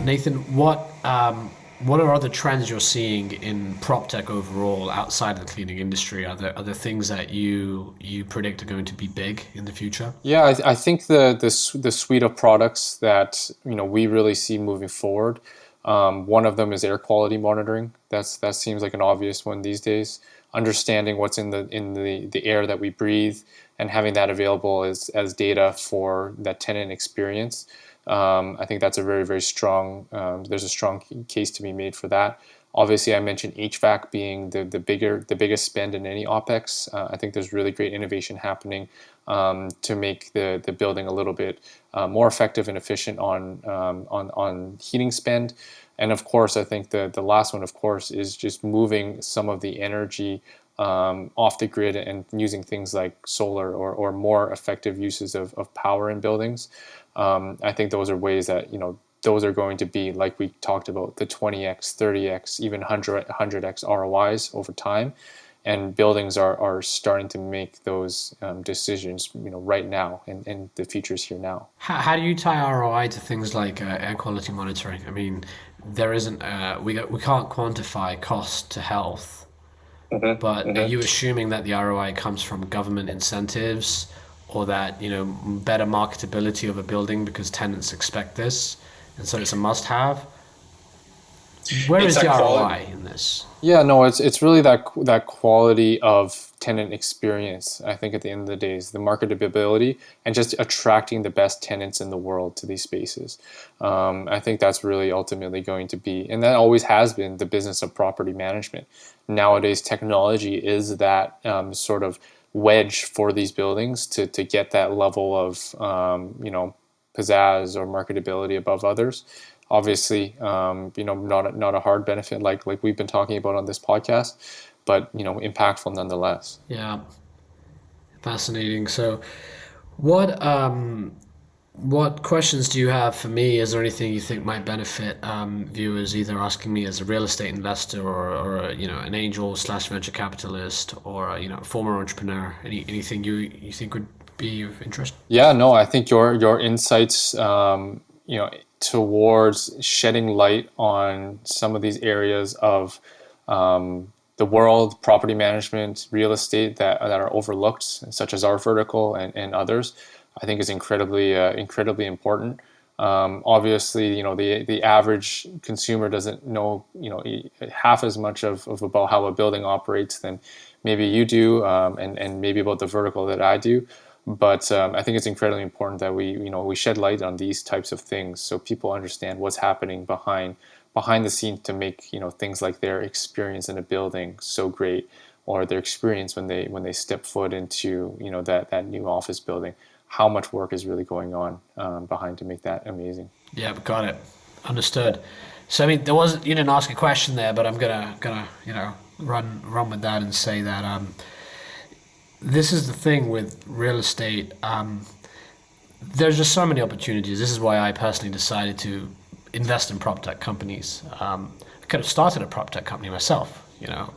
Nathan, what are other trends you're seeing in PropTech overall outside of the cleaning industry? Are there things that you predict are going to be big in the future? Yeah, I think the suite of products that we really see moving forward. One of them is air quality monitoring. That seems like an obvious one these days. Understanding what's in the air that we breathe and having that available as data for that tenant experience. I think that's a very, very strong. There's a strong case to be made for that. Obviously, I mentioned HVAC being the biggest spend in any OpEx. I think there's really great innovation happening to make the building a little bit more effective and efficient on heating spend. And of course, I think the last one, of course, is just moving some of the energy off the grid and using things like solar or more effective uses of power in buildings. I think those are ways that those are going to be, like we talked about, the 20x, 30x, even 100x ROIs over time. And buildings are starting to make those decisions, right now, and the future's here now. How do you tie ROI to things like air quality monitoring? I mean, there isn't we can't quantify cost to health, but are you assuming that the ROI comes from government incentives or that, better marketability of a building because tenants expect this, and so it's a must-have? Where It's is the that quality. ROI in this? Yeah, no, it's really that quality of tenant experience. I think at the end of the day is the marketability and just attracting the best tenants in the world to these spaces. I think that's really ultimately going to be, and that always has been the business of property management. Nowadays, technology is that sort of wedge for these buildings to get that level of pizzazz or marketability above others. Obviously, not a hard benefit like we've been talking about on this podcast, but impactful nonetheless. Yeah, fascinating. So, what what questions do you have for me? Is there anything you think might benefit viewers, either asking me as a real estate investor or an angel slash venture capitalist or a former entrepreneur? Anything you think would be of interest? Yeah, no, I think your insights, towards shedding light on some of these areas of the world, property management, real estate that are overlooked, such as our vertical and others, I think is incredibly important. Obviously, the average consumer doesn't know half as much of about how a building operates than maybe you do, and maybe about the vertical that I do. But I think it's incredibly important that we shed light on these types of things so people understand what's happening behind the scenes to make things like their experience in a building so great, or their experience when they step foot into that new office building. How much work is really going on behind to make that amazing. Yeah, got it. Understood. So I mean, there was you didn't ask a question there, but I'm gonna run with that and say that this is the thing with real estate. There's just so many opportunities. This is why I personally decided to invest in prop tech companies. I could have started a prop tech company myself,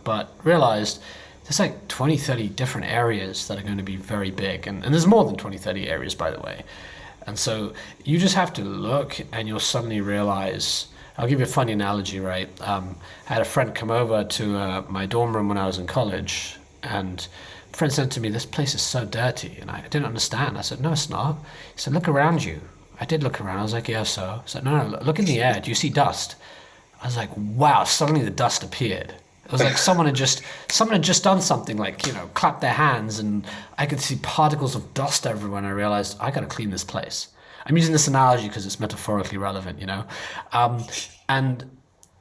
but realized there's like 20, 30 different areas that are going to be very big. And there's more than 20, 30 areas, by the way. And so you just have to look and you'll suddenly realize. I'll give you a funny analogy, right? I had a friend come over to my dorm room when I was in college, and a friend said to me, "This place is so dirty." And I didn't understand. I said, "No, it's not." He said, "Look around you." I did look around. I was like, "Yeah, so." He said, "No, no, look in the air. Do you see dust?" I was like, "Wow!" Suddenly the dust appeared. It was like someone had just done something, like clapped their hands, and I could see particles of dust everywhere. And I realized I got to clean this place. I'm using this analogy because it's metaphorically relevant. And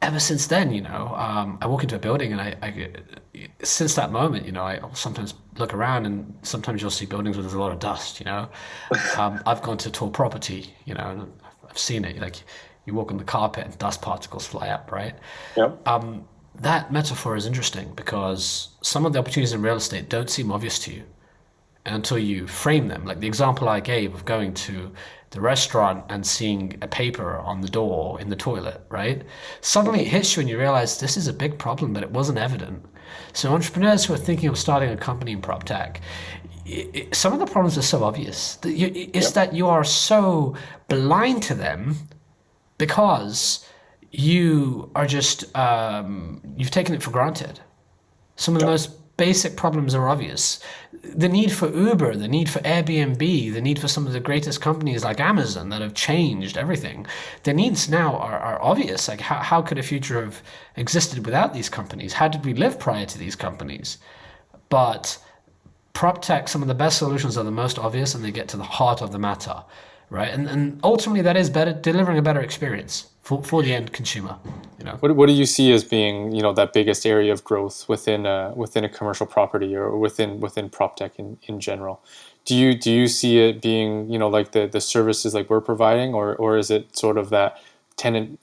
ever since then, I walk into a building and since that moment, I sometimes look around and sometimes you'll see buildings where there's a lot of dust. I've gone to tour property, and I've seen it. Like you walk on the carpet and dust particles fly up, right? Yep. That metaphor is interesting because some of the opportunities in real estate don't seem obvious to you until you frame them. Like the example I gave of going to the restaurant and seeing a paper on the door in the toilet, right? Suddenly it hits you and you realize this is a big problem, but it wasn't evident. So entrepreneurs who are thinking of starting a company in prop tech, some of the problems are so obvious. It's Yep. that you are so blind to them because you are just you've taken it for granted. Some of the most basic problems are obvious. The need for Uber, the need for Airbnb, the need for some of the greatest companies like Amazon that have changed everything. The needs now are obvious. Like how could a future have existed without these companies? How did we live prior to these companies? But Proptech, some of the best solutions are the most obvious and they get to the heart of the matter, right? And ultimately that is better, delivering a better experience for the end consumer, you know. What do you see as being, that biggest area of growth within a commercial property or within PropTech in general? Do you see it being, like the services like we're providing, or is it sort of that tenant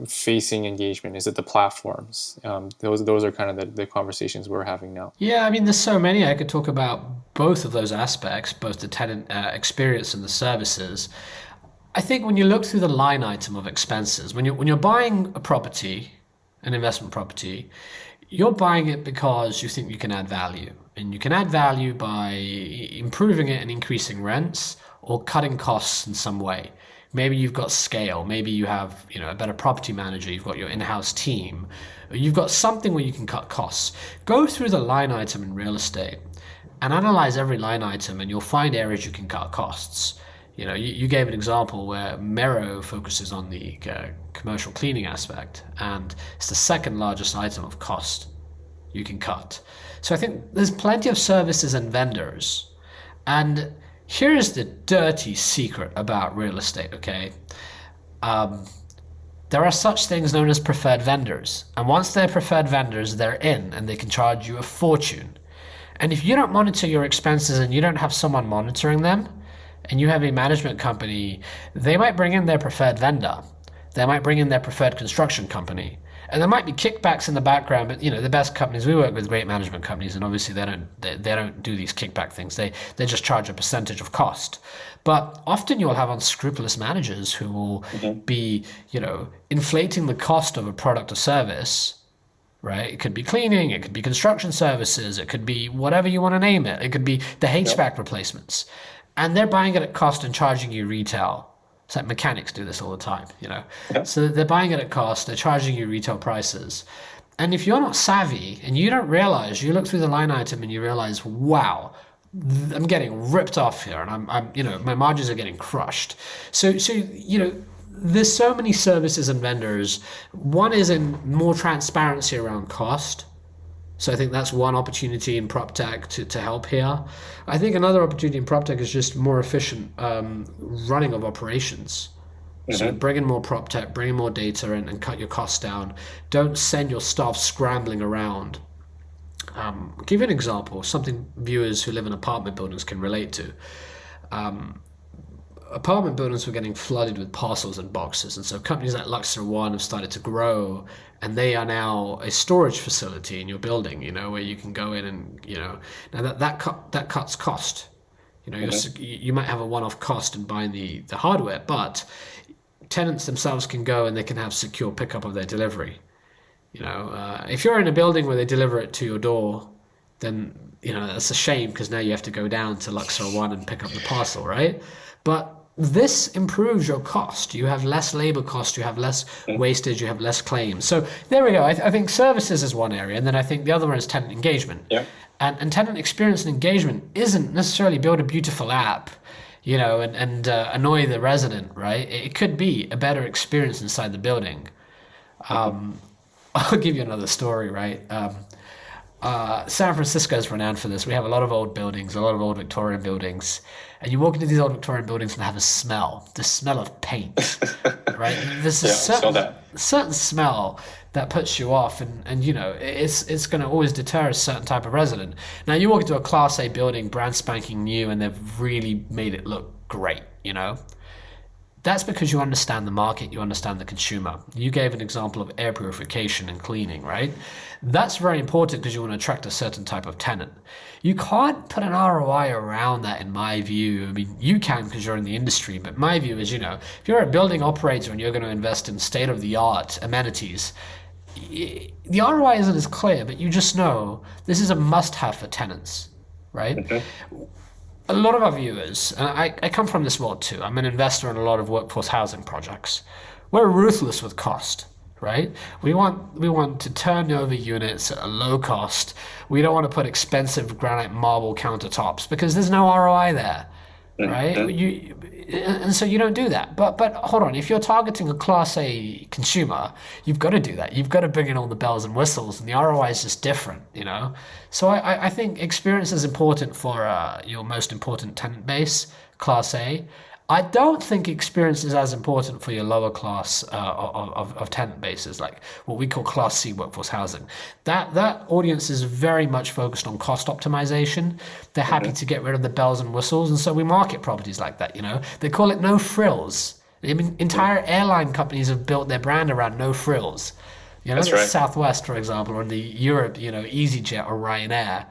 facing engagement? Is it the platforms? Those are kind of the conversations we're having now. Yeah, I mean, there's so many. I could talk about both of those aspects, both the tenant experience and the services. I think when you look through the line item of expenses, when you're buying a property, an investment property, you're buying it because you think you can add value. And you can add value by improving it and increasing rents or cutting costs in some way. Maybe you've got scale, maybe you have, a better property manager, you've got your in-house team, you've got something where you can cut costs. Go through the line item in real estate and analyze every line item and you'll find areas you can cut costs. You gave an example where Mero focuses on the commercial cleaning aspect, and it's the second largest item of cost you can cut. So I think there's plenty of services and vendors. And here's the dirty secret about real estate, okay? There are such things known as preferred vendors. And once they're preferred vendors, they're in and they can charge you a fortune. And if you don't monitor your expenses and you don't have someone monitoring them, and you have a management company, they might bring in their preferred vendor. They might bring in their preferred construction company. And there might be kickbacks in the background, but the best companies, we work with great management companies, and obviously they don't do these kickback things. They just charge a percentage of cost. But often you'll have unscrupulous managers who will be, inflating the cost of a product or service. Right? It could be cleaning, it could be construction services, it could be whatever you want to name it. It could be the HVAC replacements. And they're buying it at cost and charging you retail. It's like mechanics do this all the time, So they're buying it at cost, they're charging you retail prices. And if you're not savvy and you don't realize, you look through the line item and you realize, wow, I'm getting ripped off here and I'm my margins are getting crushed. So there's so many services and vendors. One is in more transparency around cost. So I think that's one opportunity in PropTech to help here. I think another opportunity in PropTech is just more efficient running of operations. So bring in more PropTech, bring in more data and cut your costs down. Don't send your staff scrambling around. I'll give you an example, something viewers who live in apartment buildings can relate to. Apartment buildings were getting flooded with parcels and boxes, and so companies like Luxor One have started to grow, and they are now a storage facility in your building, where you can go in and, now that cuts cost. You might have a one-off cost in buying the hardware, but tenants themselves can go and they can have secure pickup of their delivery. If you're in a building where they deliver it to your door, then, that's a shame because now you have to go down to Luxor One and pick up the parcel, right? But this improves your cost. You have less labor cost, you have less wastage, you have less claims. So there we go. I think services is one area, and then I think the other one is tenant engagement. Yeah. And tenant experience and engagement isn't necessarily build a beautiful app, and annoy the resident, right? It could be a better experience inside the building. I'll give you another story, right? San Francisco is renowned for this. We have a lot of old buildings, a lot of old Victorian buildings. And you walk into these old Victorian buildings and have the smell of paint, right? There's a certain smell that puts you off, and it's going to always deter a certain type of resident. Now you walk into a Class A building, brand spanking new, and they've really made it look great, That's because you understand the market, you understand the consumer. You gave an example of air purification and cleaning, right? That's very important because you want to attract a certain type of tenant. You can't put an ROI around that, in my view. I mean, you can because you're in the industry, but my view is, if you're a building operator and you're going to invest in state-of-the-art amenities, the ROI isn't as clear, but you just know this is a must-have for tenants, right? A lot of our viewers, and I come from this world too, I'm an investor in a lot of workforce housing projects. we're ruthless with cost, right? We want to turn over units at a low cost. We don't want to put expensive granite marble countertops because there's no ROI there, right? And so you don't do that. But hold on, if you're targeting a Class A consumer, you've got to do that. You've got to bring in all the bells and whistles, and the ROI is just different, you know. So I think experience is important for your most important tenant base, Class A. I don't think experience is as important for your lower class of tenant bases, like what we call Class C workforce housing. That audience is very much focused on cost optimization. They're happy to get rid of the bells and whistles, and so we market properties like that. You know, they call it no frills. I mean, entire airline companies have built their brand around no frills. You know, That's right. Southwest, for example, or the Europe, you know, EasyJet or Ryanair.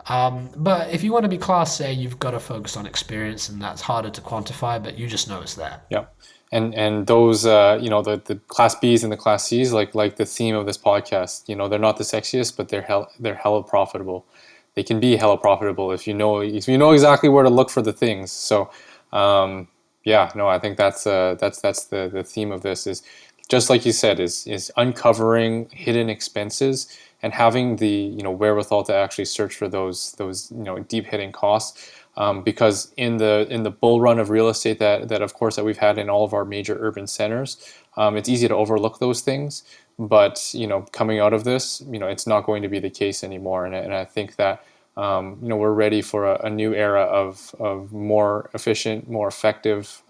But if you want to be Class A, you've got to focus on experience, and that's harder to quantify, but you just know it's there. Yeah. And those the class Bs and the class Cs, like the theme of this podcast, they're not the sexiest, but they're hella profitable. They can be hella profitable if you know exactly where to look for the things. So yeah, no, I think that's the theme of this, is just like you said, is uncovering hidden expenses and having the wherewithal to actually search for those deep hitting costs. Because in the bull run of real estate that of course that we've had in all of our major urban centers, it's easy to overlook those things. But coming out of this, it's not going to be the case anymore. And I think that we're ready for a new era of more efficient, more effective,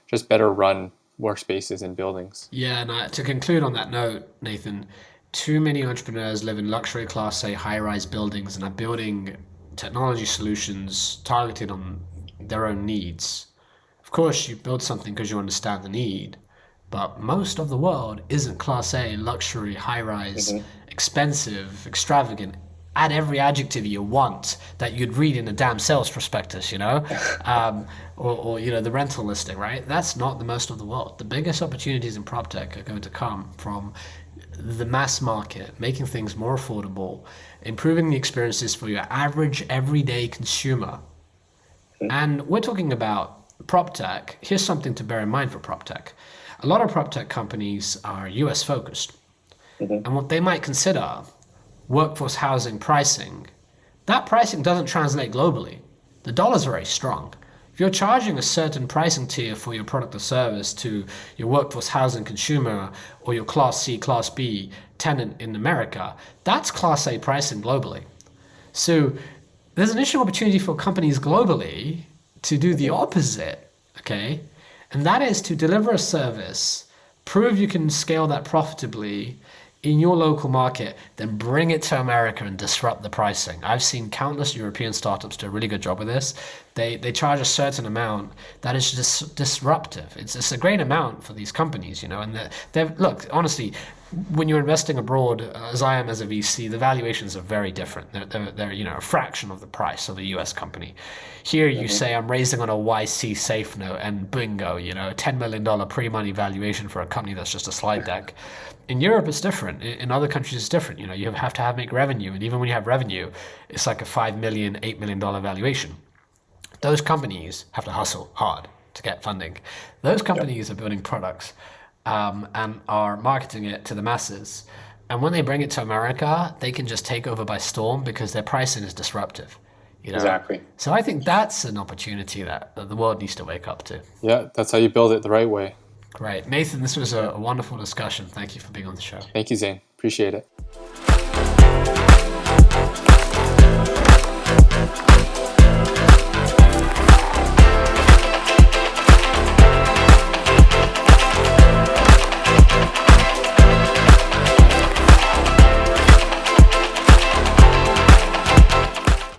just better run workspaces and buildings. Yeah, and to conclude on that note, Nathan, too many entrepreneurs live in luxury Class A high-rise buildings and are building technology solutions targeted on their own needs. Of course, you build something because you understand the need, but most of the world isn't Class A, luxury, high-rise, expensive, extravagant. Add every adjective you want that you'd read in a damn sales prospectus, or the rental listing, right? That's not the most of the world. The biggest opportunities in PropTech are going to come from the mass market, making things more affordable, improving the experiences for your average everyday consumer. And we're talking about PropTech. Here's something to bear in mind for PropTech. A lot of PropTech companies are US focused. And what they might consider workforce housing pricing, that pricing doesn't translate globally. The dollar's very strong. If you're charging a certain pricing tier for your product or service to your workforce housing consumer or your Class C, Class B tenant in America, that's Class A pricing globally. So there's an interesting opportunity for companies globally to do the opposite, okay? And that is to deliver a service, prove you can scale that profitably in your local market, then bring it to America and disrupt the pricing. I've seen countless European startups do a really good job with this. They charge a certain amount that is just disruptive. It's a great amount for these companies, and look, honestly, when you're investing abroad, as I am as a VC, the valuations are very different. They're a fraction of the price of a US company. Here you say I'm raising on a YC safe note and bingo, $10 million pre-money valuation for a company that's just a slide deck. In Europe, it's different. In other countries, it's different. You have to make revenue. And even when you have revenue, it's like a $5 million, $8 million valuation. Those companies have to hustle hard to get funding. Those companies are building products and are marketing it to the masses. And when they bring it to America, they can just take over by storm because their pricing is disruptive. Exactly. So I think that's an opportunity that the world needs to wake up to. Yeah, that's how you build it the right way. Great. Nathan, this was a wonderful discussion. Thank you for being on the show. Thank you, Zain. Appreciate it.